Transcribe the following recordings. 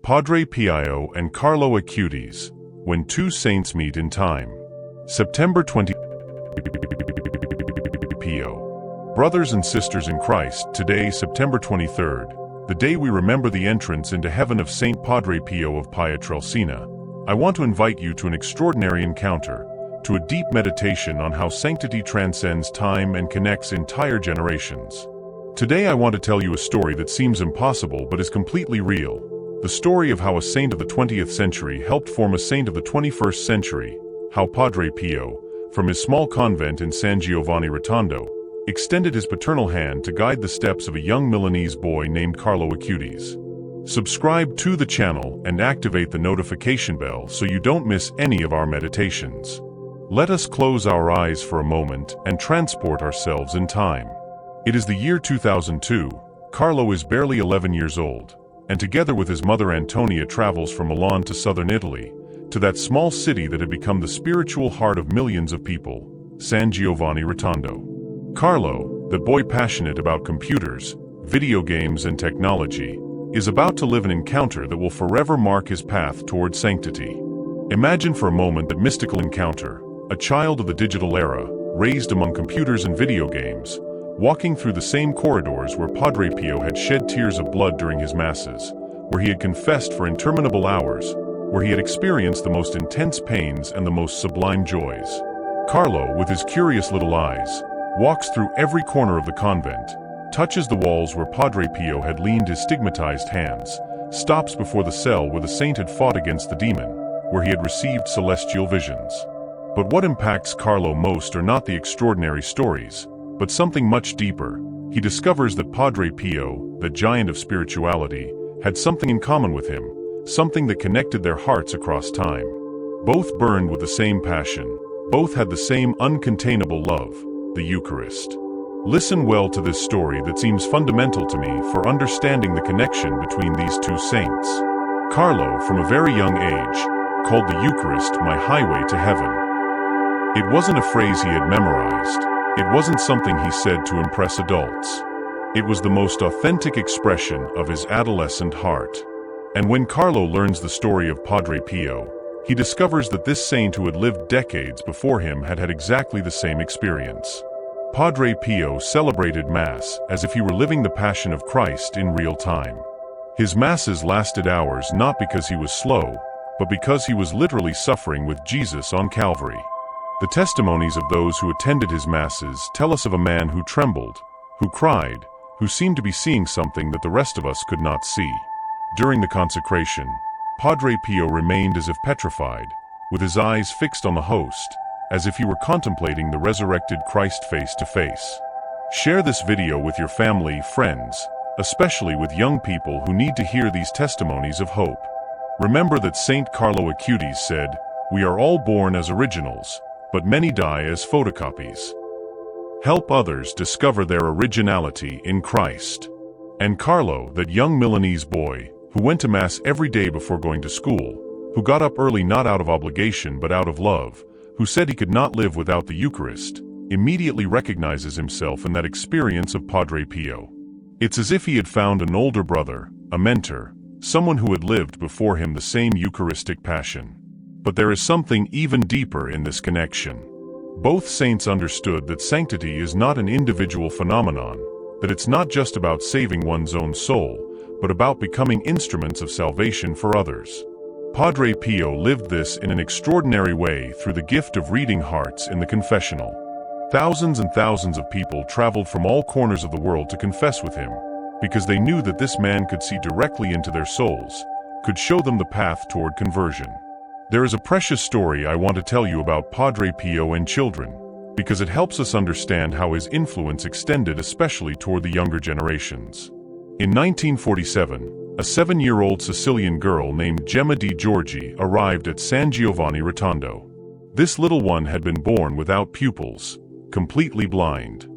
Padre Pio and Carlo Acutis, when two saints meet in time. September 20. Pio. Brothers and sisters in Christ, today, September 23rd, the day we remember the entrance into heaven of Saint Padre Pio of Pietrelcina, I want to invite you to an extraordinary encounter, to a deep meditation on how sanctity transcends time and connects entire generations. Today I want to tell you a story that seems impossible but is completely real. The story of how a saint of the 20th century helped form a saint of the 21st century, how Padre Pio, from his small convent in San Giovanni Rotondo, extended his paternal hand to guide the steps of a young Milanese boy named Carlo Acutis. Subscribe to the channel and activate the notification bell so you don't miss any of our meditations. Let us close our eyes for a moment and transport ourselves in time. It is the year 2002, Carlo is barely 11 years old, and together with his mother Antonia travels from Milan to southern Italy, to that small city that had become the spiritual heart of millions of people, San Giovanni Rotondo. Carlo, the boy passionate about computers, video games and technology, is about to live an encounter that will forever mark his path toward sanctity. Imagine for a moment that mystical encounter, a child of the digital era, raised among computers and video games, walking through the same corridors where Padre Pio had shed tears of blood during his masses, where he had confessed for interminable hours, where he had experienced the most intense pains and the most sublime joys. Carlo, with his curious little eyes, walks through every corner of the convent, touches the walls where Padre Pio had leaned his stigmatized hands, stops before the cell where the saint had fought against the demon, where he had received celestial visions. But what impacts Carlo most are not the extraordinary stories, but something much deeper. He discovers that Padre Pio, the giant of spirituality, had something in common with him, something that connected their hearts across time. Both burned with the same passion, both had the same uncontainable love, the Eucharist. Listen well to this story that seems fundamental to me for understanding the connection between these two saints. Carlo, from a very young age, called the Eucharist my highway to heaven. It wasn't a phrase he had memorized. It wasn't something he said to impress adults. It was the most authentic expression of his adolescent heart. And when Carlo learns the story of Padre Pio, he discovers that this saint who had lived decades before him had had exactly the same experience. Padre Pio celebrated Mass as if he were living the Passion of Christ in real time. His Masses lasted hours not because he was slow, but because he was literally suffering with Jesus on Calvary. The testimonies of those who attended his Masses tell us of a man who trembled, who cried, who seemed to be seeing something that the rest of us could not see. During the consecration, Padre Pio remained as if petrified, with his eyes fixed on the host, as if he were contemplating the resurrected Christ face to face. Share this video with your family, friends, especially with young people who need to hear these testimonies of hope. Remember that Saint Carlo Acutis said, "We are all born as originals, but many die as photocopies." Help others discover their originality in Christ. And Carlo, that young Milanese boy, who went to Mass every day before going to school, who got up early not out of obligation but out of love, who said he could not live without the Eucharist, immediately recognizes himself in that experience of Padre Pio. It's as if he had found an older brother, a mentor, someone who had lived before him the same Eucharistic passion. But there is something even deeper in this connection. Both saints understood that sanctity is not an individual phenomenon, that it's not just about saving one's own soul, but about becoming instruments of salvation for others. Padre Pio lived this in an extraordinary way through the gift of reading hearts in the confessional. Thousands and thousands of people traveled from all corners of the world to confess with him, because they knew that this man could see directly into their souls, could show them the path toward conversion. There is a precious story I want to tell you about Padre Pio and children, because it helps us understand how his influence extended especially toward the younger generations. In 1947, a 7-year-old Sicilian girl named Gemma di Giorgi arrived at San Giovanni Rotondo. This little one had been born without pupils, completely blind.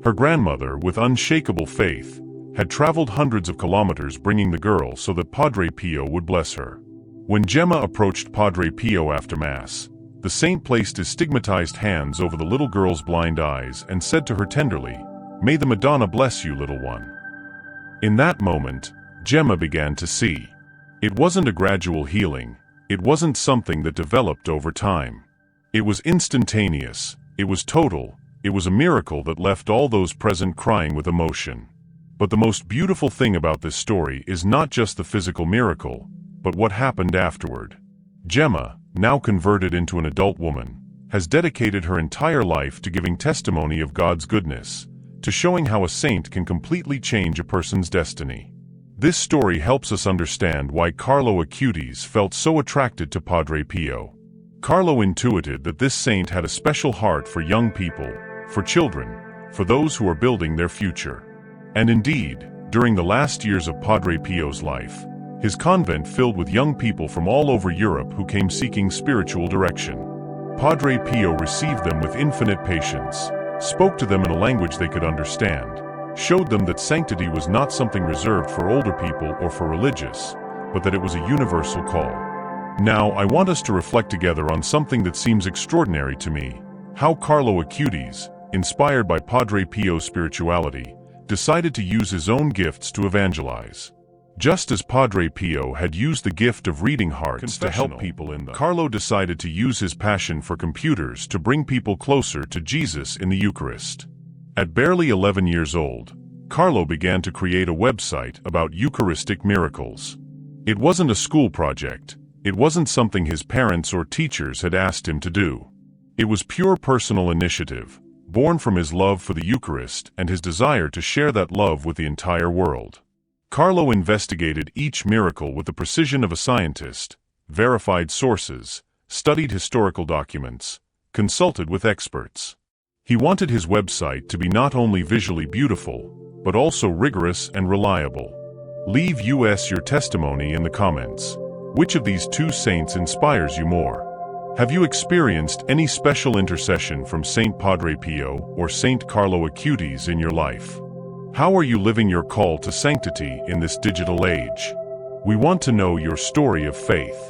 Her grandmother, with unshakable faith, had traveled hundreds of kilometers bringing the girl so that Padre Pio would bless her. When Gemma approached Padre Pio after Mass, the saint placed his stigmatized hands over the little girl's blind eyes and said to her tenderly, "May the Madonna bless you, little one." In that moment, Gemma began to see. It wasn't a gradual healing. It wasn't something that developed over time. It was instantaneous. It was total. It was a miracle that left all those present crying with emotion. But the most beautiful thing about this story is not just the physical miracle, but what happened afterward. Gemma, now converted into an adult woman, has dedicated her entire life to giving testimony of God's goodness, to showing how a saint can completely change a person's destiny. This story helps us understand why Carlo Acutis felt so attracted to Padre Pio. Carlo intuited that this saint had a special heart for young people, for children, for those who are building their future. And indeed, during the last years of Padre Pio's life, his convent filled with young people from all over Europe who came seeking spiritual direction. Padre Pio received them with infinite patience, spoke to them in a language they could understand, showed them that sanctity was not something reserved for older people or for religious, but that it was a universal call. Now, I want us to reflect together on something that seems extraordinary to me: how Carlo Acutis, inspired by Padre Pio's spirituality, decided to use his own gifts to evangelize. Just as Padre Pio had used the gift of reading hearts to help people Carlo decided to use his passion for computers to bring people closer to Jesus in the Eucharist. At barely 11 years old, Carlo began to create a website about Eucharistic miracles. It wasn't a school project. It wasn't something his parents or teachers had asked him to do. It was pure personal initiative, born from his love for the Eucharist and his desire to share that love with the entire world. Carlo investigated each miracle with the precision of a scientist, verified sources, studied historical documents, consulted with experts. He wanted his website to be not only visually beautiful, but also rigorous and reliable. Leave us your testimony in the comments. Which of these two saints inspires you more? Have you experienced any special intercession from Saint Padre Pio or Saint Carlo Acutis in your life? How are you living your call to sanctity in this digital age? We want to know your story of faith.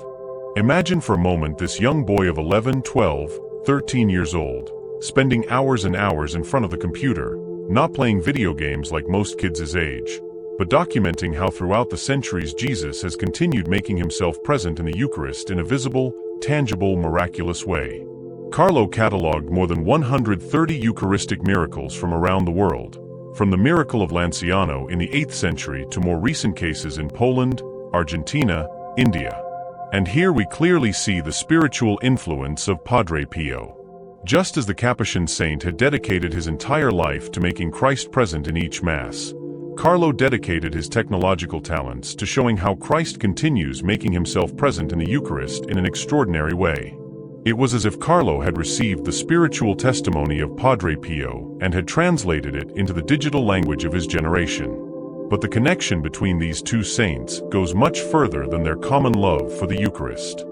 Imagine for a moment this young boy of 11, 12, 13 years old, spending hours and hours in front of the computer, not playing video games like most kids his age, but documenting how throughout the centuries Jesus has continued making himself present in the Eucharist in a visible, tangible, miraculous way. Carlo cataloged more than 130 Eucharistic miracles from around the world, from the miracle of Lanciano in the 8th century to more recent cases in Poland, Argentina, India. And here we clearly see the spiritual influence of Padre Pio. Just as the Capuchin saint had dedicated his entire life to making Christ present in each Mass, Carlo dedicated his technological talents to showing how Christ continues making himself present in the Eucharist in an extraordinary way. It was as if Carlo had received the spiritual testimony of Padre Pio and had translated it into the digital language of his generation. But the connection between these two saints goes much further than their common love for the Eucharist.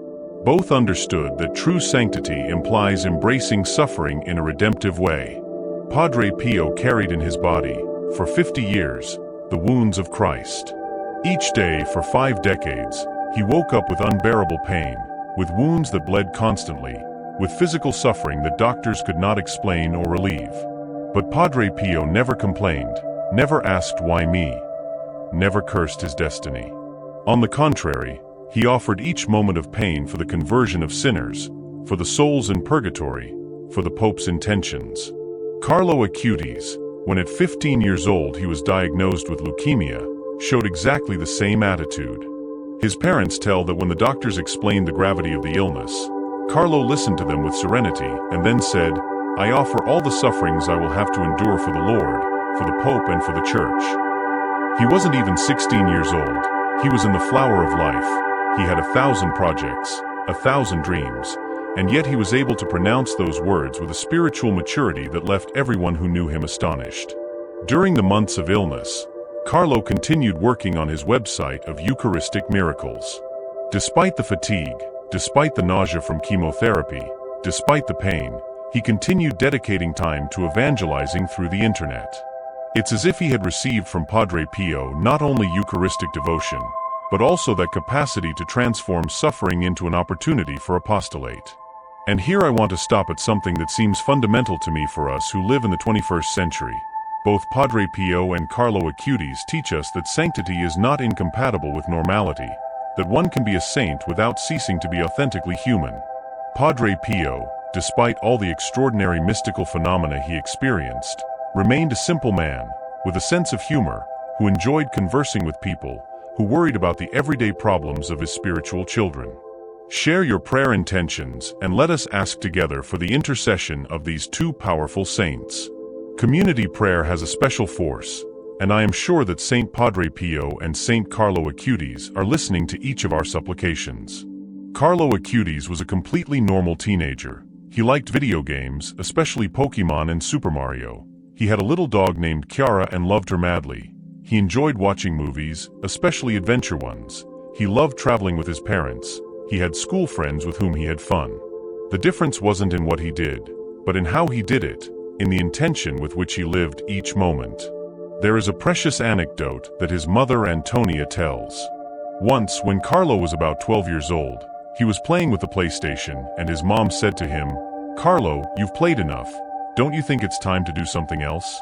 Both understood that true sanctity implies embracing suffering in a redemptive way. Padre Pio carried in his body, for 50 years, the wounds of Christ. Each day for 5 decades, he woke up with unbearable pain, with wounds that bled constantly, with physical suffering that doctors could not explain or relieve. But Padre Pio never complained, never asked why me, never cursed his destiny. On the contrary, he offered each moment of pain for the conversion of sinners, for the souls in purgatory, for the Pope's intentions. Carlo Acutis, when at 15 years old he was diagnosed with leukemia, showed exactly the same attitude. His parents tell that when the doctors explained the gravity of the illness, Carlo listened to them with serenity and then said, "I offer all the sufferings I will have to endure for the Lord, for the Pope and for the Church." He wasn't even 16 years old. He was in the flower of life. He had 1,000 projects, 1,000 dreams, and yet he was able to pronounce those words with a spiritual maturity that left everyone who knew him astonished. During the months of illness, Carlo continued working on his website of Eucharistic miracles. Despite the fatigue, despite the nausea from chemotherapy, despite the pain, he continued dedicating time to evangelizing through the internet. It's as if he had received from Padre Pio not only Eucharistic devotion, but also that capacity to transform suffering into an opportunity for apostolate. And here I want to stop at something that seems fundamental to me for us who live in the 21st century. Both Padre Pio and Carlo Acutis teach us that sanctity is not incompatible with normality, that one can be a saint without ceasing to be authentically human. Padre Pio, despite all the extraordinary mystical phenomena he experienced, remained a simple man, with a sense of humor, who enjoyed conversing with people, who worried about the everyday problems of his spiritual children. Share your prayer intentions and let us ask together for the intercession of these two powerful saints. Community prayer has a special force, and I am sure that Saint Padre Pio and Saint Carlo Acutis are listening to each of our supplications. Carlo Acutis was a completely normal teenager. He liked video games, especially Pokemon and Super Mario. He had a little dog named Chiara and loved her madly. He enjoyed watching movies, especially adventure ones. He loved traveling with his parents. He had school friends with whom he had fun. The difference wasn't in what he did, but in how he did it, in the intention with which he lived each moment. There is a precious anecdote that his mother Antonia tells. Once, when Carlo was about 12 years old, he was playing with the PlayStation, and his mom said to him, "Carlo, you've played enough. Don't you think it's time to do something else?"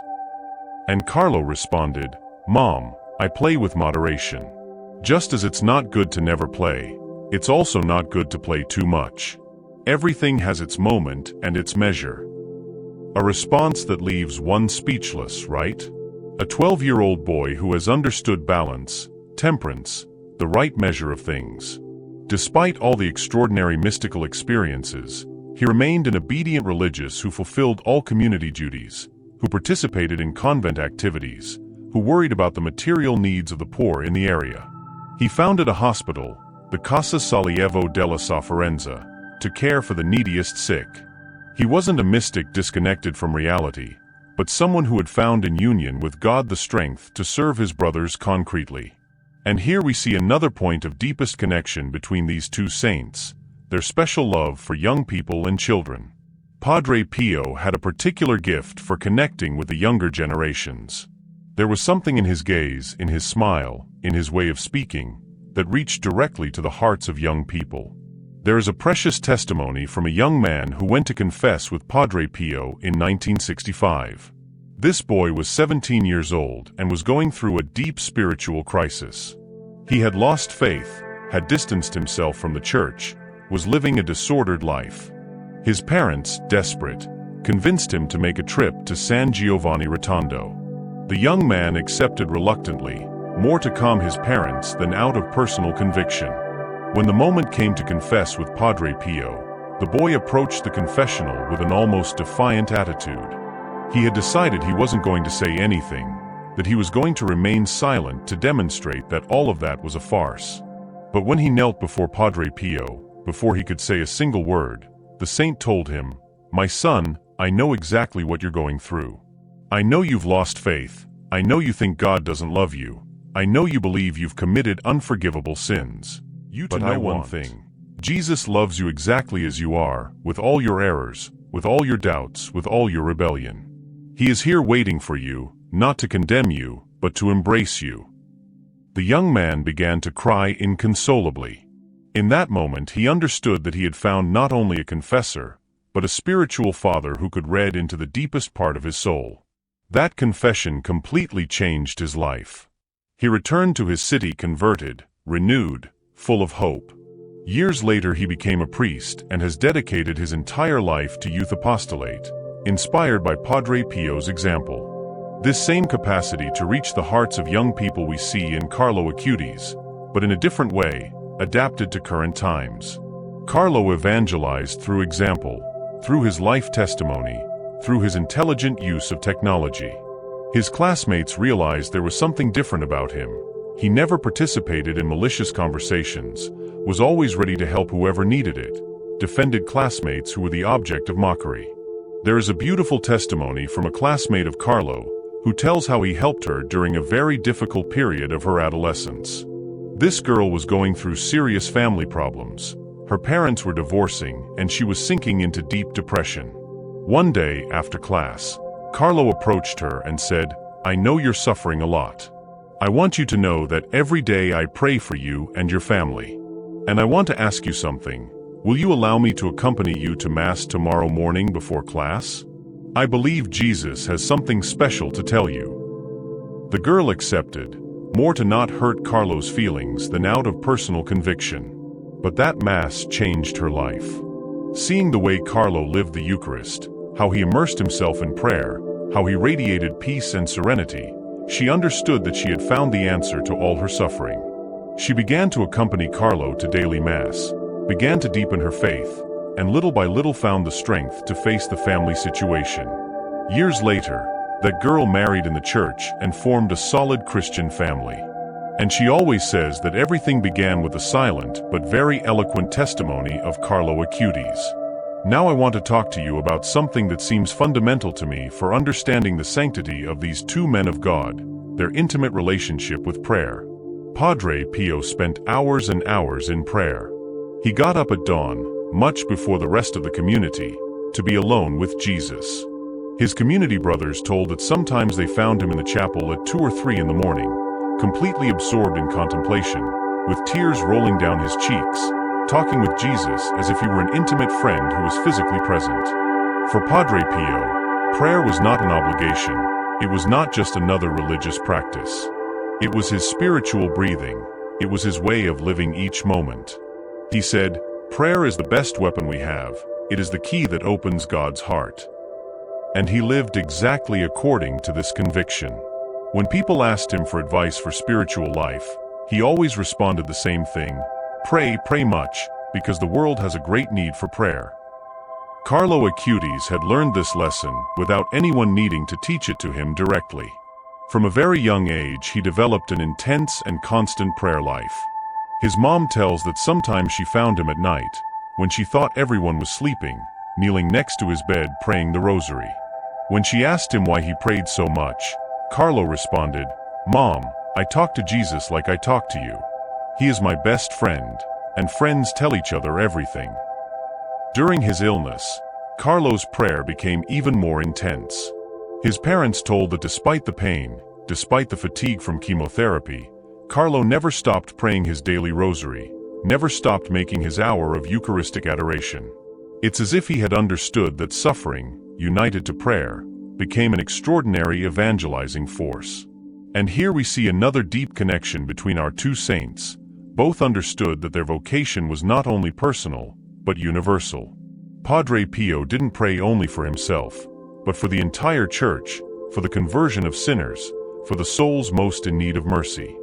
And Carlo responded, "Mom, I play with moderation. Just as it's not good to never play, it's also not good to play too much. Everything has its moment and its measure." A response that leaves one speechless, right? A 12-year-old boy who has understood balance, temperance, the right measure of things. Despite all the extraordinary mystical experiences, he remained an obedient religious who fulfilled all community duties, who participated in convent activities, who worried about the material needs of the poor in the area. He founded a hospital, the Casa Sollievo della Sofferenza, to care for the neediest sick. He wasn't a mystic disconnected from reality, but someone who had found in union with God the strength to serve his brothers concretely. And here we see another point of deepest connection between these two saints, their special love for young people and children. Padre Pio had a particular gift for connecting with the younger generations. There was something in his gaze, in his smile, in his way of speaking, that reached directly to the hearts of young people. There is a precious testimony from a young man who went to confess with Padre Pio in 1965. This boy was 17 years old and was going through a deep spiritual crisis. He had lost faith, had distanced himself from the church, was living a disordered life. His parents, desperate, convinced him to make a trip to San Giovanni Rotondo. The young man accepted reluctantly, more to calm his parents than out of personal conviction. When the moment came to confess with Padre Pio, the boy approached the confessional with an almost defiant attitude. He had decided he wasn't going to say anything, that he was going to remain silent to demonstrate that all of that was a farce. But when he knelt before Padre Pio, before he could say a single word, the saint told him, "My son, I know exactly what you're going through. I know you've lost faith. I know you think God doesn't love you. I know you believe you've committed unforgivable sins. But know one thing. Jesus loves you exactly as you are, with all your errors, with all your doubts, with all your rebellion. He is here waiting for you, not to condemn you, but to embrace you." The young man began to cry inconsolably. In that moment he understood that he had found not only a confessor, but a spiritual father who could read into the deepest part of his soul. That confession completely changed his life. He returned to his city converted, renewed, full of hope. Years later he became a priest and has dedicated his entire life to youth apostolate, inspired by Padre Pio's example. This same capacity to reach the hearts of young people we see in Carlo Acutis, but in a different way, adapted to current times. Carlo evangelized through example, through his life testimony, through his intelligent use of technology. His classmates realized there was something different about him. He never participated in malicious conversations, was always ready to help whoever needed it, defended classmates who were the object of mockery. There is a beautiful testimony from a classmate of Carlo, who tells how he helped her during a very difficult period of her adolescence. This girl was going through serious family problems. Her parents were divorcing, and she was sinking into deep depression. One day, after class, Carlo approached her and said, "I know you're suffering a lot. I want you to know that every day I pray for you and your family. And I want to ask you something. Will you allow me to accompany you to Mass tomorrow morning before class? I believe Jesus has something special to tell you." The girl accepted, more to not hurt Carlo's feelings than out of personal conviction. But that Mass changed her life. Seeing the way Carlo lived the Eucharist, how he immersed himself in prayer, how he radiated peace and serenity, she understood that she had found the answer to all her suffering. She began to accompany Carlo to daily Mass, began to deepen her faith, and little by little found the strength to face the family situation. Years later, that girl married in the church and formed a solid Christian family. And she always says that everything began with a silent but very eloquent testimony of Carlo Acutis. Now I want to talk to you about something that seems fundamental to me for understanding the sanctity of these two men of God, their intimate relationship with prayer. Padre Pio spent hours and hours in prayer. He got up at dawn, much before the rest of the community, to be alone with Jesus. His community brothers told that sometimes they found him in the chapel at 2 or 3 in the morning, completely absorbed in contemplation, with tears rolling down his cheeks, talking with Jesus as if he were an intimate friend who was physically present. For Padre Pio, prayer was not an obligation, it was not just another religious practice. It was his spiritual breathing, it was his way of living each moment. He said, "Prayer is the best weapon we have, it is the key that opens God's heart." And he lived exactly according to this conviction. When people asked him for advice for spiritual life, he always responded the same thing: pray, pray much, because the world has a great need for prayer. Carlo Acutis had learned this lesson without anyone needing to teach it to him directly. From a very young age, he developed an intense and constant prayer life. His mom tells that sometimes she found him at night, when she thought everyone was sleeping, kneeling next to his bed praying the rosary. When she asked him why he prayed so much, Carlo responded, "Mom, I talk to Jesus like I talk to you. He is my best friend, and friends tell each other everything." During his illness, Carlo's prayer became even more intense. His parents told that despite the pain, despite the fatigue from chemotherapy, Carlo never stopped praying his daily rosary, never stopped making his hour of Eucharistic adoration. It's as if he had understood that suffering, united to prayer, became an extraordinary evangelizing force. And here we see another deep connection between our two saints. Both understood that their vocation was not only personal, but universal. Padre Pio didn't pray only for himself, but for the entire church, for the conversion of sinners, for the souls most in need of mercy.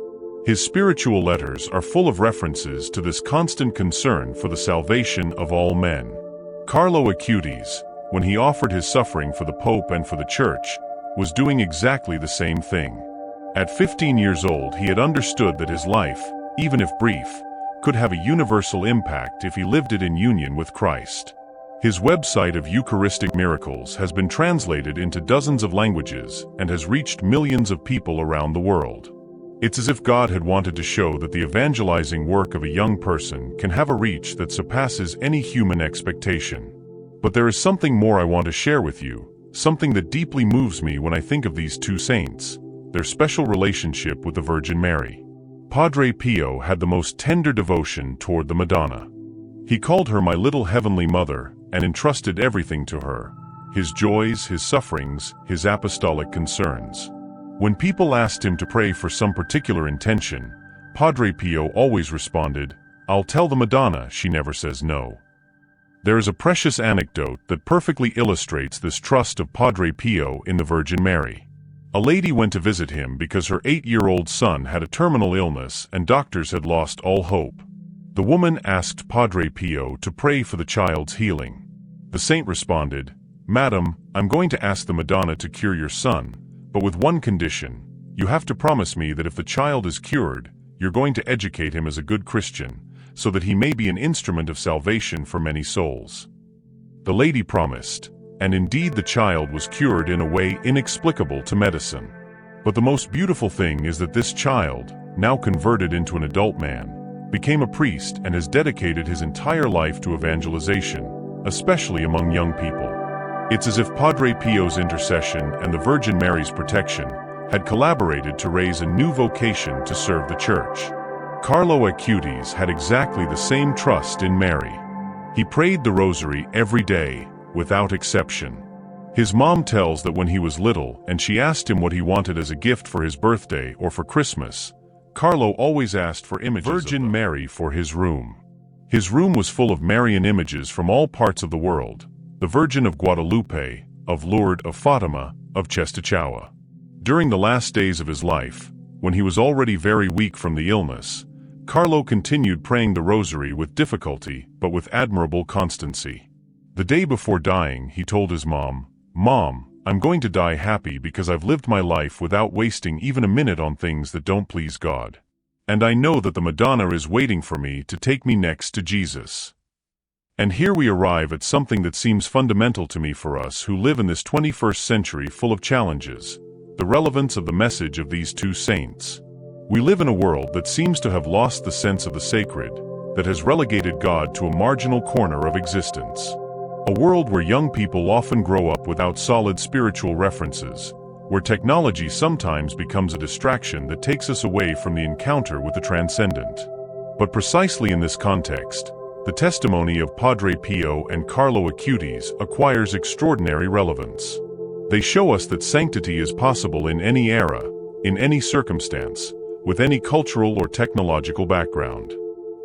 His spiritual letters are full of references to this constant concern for the salvation of all men. Carlo Acutis, when he offered his suffering for the Pope and for the Church, was doing exactly the same thing. At 15 years old, he had understood that his life, even if brief, could have a universal impact if he lived it in union with Christ. His website of Eucharistic Miracles has been translated into dozens of languages and has reached millions of people around the world. It's as if God had wanted to show that the evangelizing work of a young person can have a reach that surpasses any human expectation. But there is something more I want to share with you, something that deeply moves me when I think of these two saints, their special relationship with the Virgin Mary. Padre Pio had the most tender devotion toward the Madonna. He called her my little heavenly mother and entrusted everything to her, his joys, his sufferings, his apostolic concerns. When people asked him to pray for some particular intention, Padre Pio always responded, "I'll tell the Madonna, she never says no." There is a precious anecdote that perfectly illustrates this trust of Padre Pio in the Virgin Mary. A lady went to visit him because her 8-year-old son had a terminal illness and doctors had lost all hope. The woman asked Padre Pio to pray for the child's healing. The saint responded, "Madam, I'm going to ask the Madonna to cure your son, but with one condition. You have to promise me that if the child is cured, you're going to educate him as a good Christian, so that he may be an instrument of salvation for many souls." The lady promised, and indeed the child was cured in a way inexplicable to medicine. But the most beautiful thing is that this child, now converted into an adult man, became a priest and has dedicated his entire life to evangelization, especially among young people. It's as if Padre Pio's intercession and the Virgin Mary's protection had collaborated to raise a new vocation to serve the Church. Carlo Acutis had exactly the same trust in Mary. He prayed the rosary every day, without exception. His mom tells that when he was little and she asked him what he wanted as a gift for his birthday or for Christmas, Carlo always asked for images of Virgin Mary for his room. His room was full of Marian images from all parts of the world: the Virgin of Guadalupe, of Lourdes, of Fatima, of Czestochowa. During the last days of his life, when he was already very weak from the illness, Carlo continued praying the rosary with difficulty but with admirable constancy. The day before dying, he told his mom, "Mom, I'm going to die happy because I've lived my life without wasting even a minute on things that don't please God. And I know that the Madonna is waiting for me to take me next to Jesus." And here we arrive at something that seems fundamental to me for us who live in this 21st century full of challenges: the relevance of the message of these two saints. We live in a world that seems to have lost the sense of the sacred, that has relegated God to a marginal corner of existence. A world where young people often grow up without solid spiritual references, where technology sometimes becomes a distraction that takes us away from the encounter with the transcendent. But precisely in this context, the testimony of Padre Pio and Carlo Acutis acquires extraordinary relevance. They show us that sanctity is possible in any era, in any circumstance, with any cultural or technological background.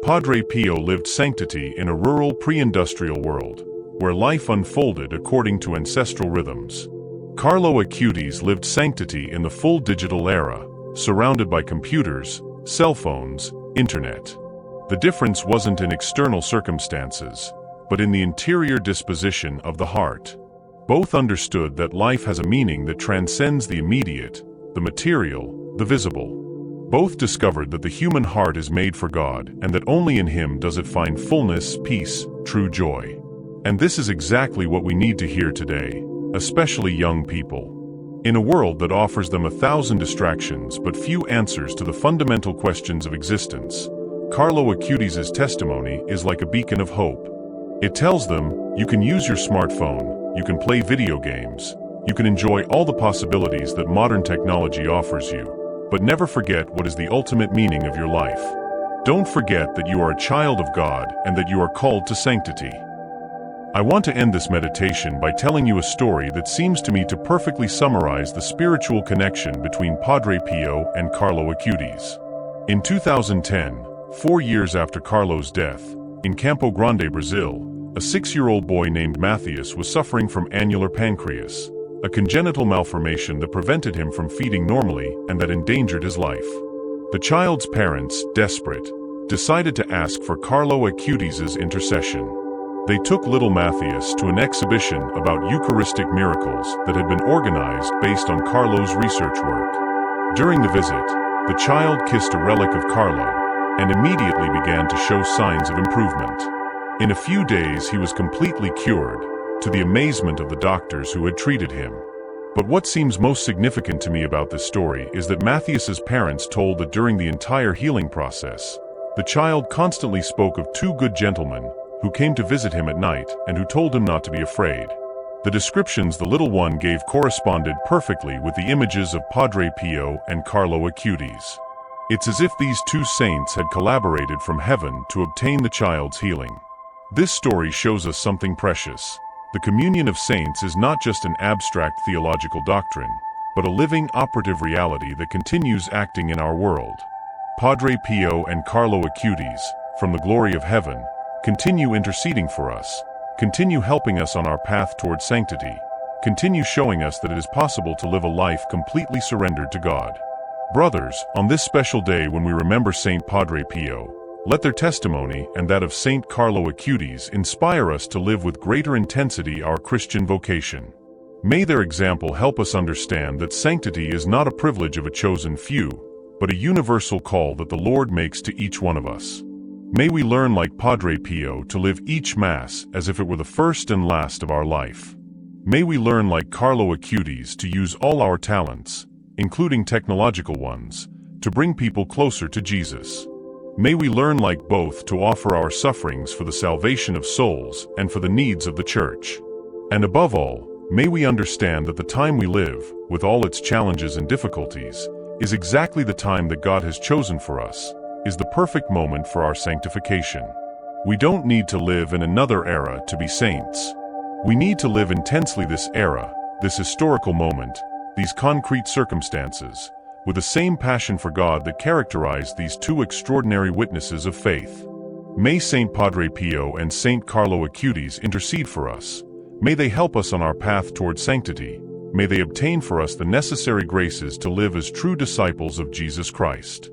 Padre Pio lived sanctity in a rural pre-industrial world, where life unfolded according to ancestral rhythms. Carlo Acutis lived sanctity in the full digital era, surrounded by computers, cell phones, internet. The difference wasn't in external circumstances, but in the interior disposition of the heart. Both understood that life has a meaning that transcends the immediate, the material, the visible. Both discovered that the human heart is made for God and that only in Him does it find fullness, peace, true joy. And this is exactly what we need to hear today, especially young people. In a world that offers them 1,000 distractions but few answers to the fundamental questions of existence, Carlo Acutis' testimony is like a beacon of hope. It tells them, you can use your smartphone, you can play video games, you can enjoy all the possibilities that modern technology offers you, but never forget what is the ultimate meaning of your life. Don't forget that you are a child of God and that you are called to sanctity. I want to end this meditation by telling you a story that seems to me to perfectly summarize the spiritual connection between Padre Pio and Carlo Acutis. In 2010, 4 years after Carlo's death, in Campo Grande, Brazil, a 6-year-old boy named Matthias was suffering from annular pancreas, a congenital malformation that prevented him from feeding normally and that endangered his life. The child's parents, desperate, decided to ask for Carlo Acutis' intercession. They took little Matthias to an exhibition about Eucharistic miracles that had been organized based on Carlo's research work. During the visit, the child kissed a relic of Carlo and immediately began to show signs of improvement. In a few days he was completely cured, to the amazement of the doctors who had treated him. But what seems most significant to me about this story is that Matthias's parents told that during the entire healing process, the child constantly spoke of 2 good gentlemen who came to visit him at night and who told him not to be afraid. The descriptions the little one gave corresponded perfectly with the images of Padre Pio and Carlo Acutis. It's as if these 2 saints had collaborated from heaven to obtain the child's healing. This story shows us something precious. The communion of saints is not just an abstract theological doctrine, but a living, operative reality that continues acting in our world. Padre Pio and Carlo Acutis, from the glory of heaven, continue interceding for us, continue helping us on our path towards sanctity, continue showing us that it is possible to live a life completely surrendered to God. Brothers, on this special day when we remember Saint Padre Pio, let their testimony and that of Saint Carlo Acutis inspire us to live with greater intensity our Christian vocation. May their example help us understand that sanctity is not a privilege of a chosen few, but a universal call that the Lord makes to each one of us. May we learn like Padre Pio to live each Mass as if it were the first and last of our life. May we learn like Carlo Acutis to use all our talents, including technological ones, to bring people closer to Jesus. May we learn like both to offer our sufferings for the salvation of souls and for the needs of the Church. And above all, may we understand that the time we live, with all its challenges and difficulties, is exactly the time that God has chosen for us, is the perfect moment for our sanctification. We don't need to live in another era to be saints. We need to live intensely this era, this historical moment, these concrete circumstances, with the same passion for God that characterized these two extraordinary witnesses of faith. May Saint Padre Pio and Saint Carlo Acutis intercede for us. May they help us on our path toward sanctity. May they obtain for us the necessary graces to live as true disciples of Jesus Christ.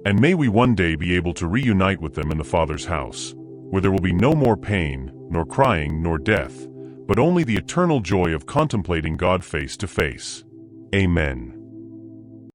And may we one day be able to reunite with them in the Father's house, where there will be no more pain, nor crying, nor death, but only the eternal joy of contemplating God face to face. Amen.